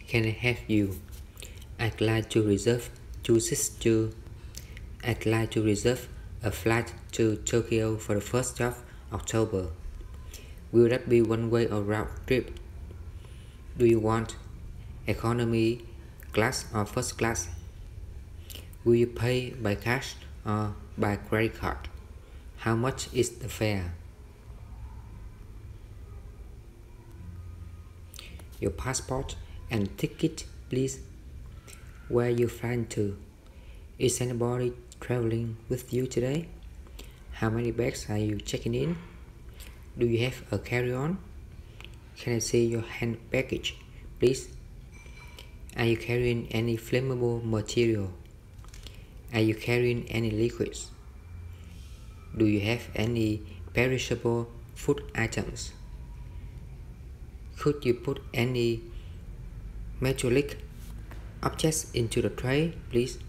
Can I have you? I'd like to reserve a flight to Tokyo for the 1st of October. Will that be one-way or round trip? Do you want economy class or first class? Will you pay by cash or by credit card? How much is the fare? Your passport and ticket, please. Where are you flying to? Is anybody traveling with you today? How many bags are you checking in? Do you have a carry-on? Can I see your hand baggage, please? Are you carrying any flammable material? Are you carrying any liquids? Do you have any perishable food items? Could you put any metallic objects into the tray, please?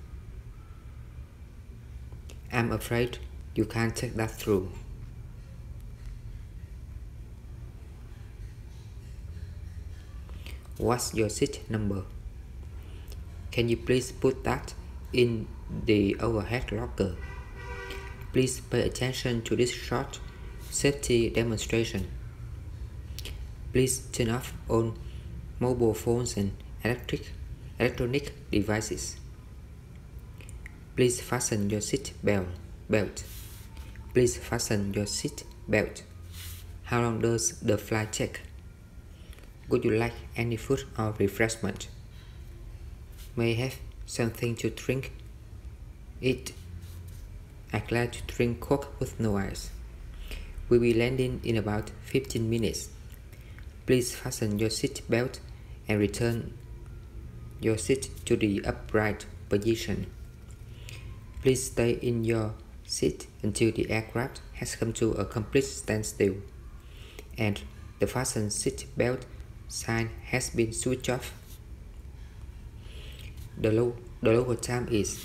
I'm afraid you can't take that through. What's your seat number? Can you please put that in the overhead locker? Please pay attention to this short safety demonstration. Please turn off all mobile phones and electronic devices. Please fasten your seat belt. Please fasten your seat belt. How long does the flight take? Would you like any food or refreshment? May I have something to drink? I'd like to drink Coke with no ice. We'll be landing in about 15 minutes. Please fasten your seat belt and return your seat to the upright position. Please stay in your seat until the aircraft has come to a complete standstill and the fasten seat belt sign has been switched off. The local time is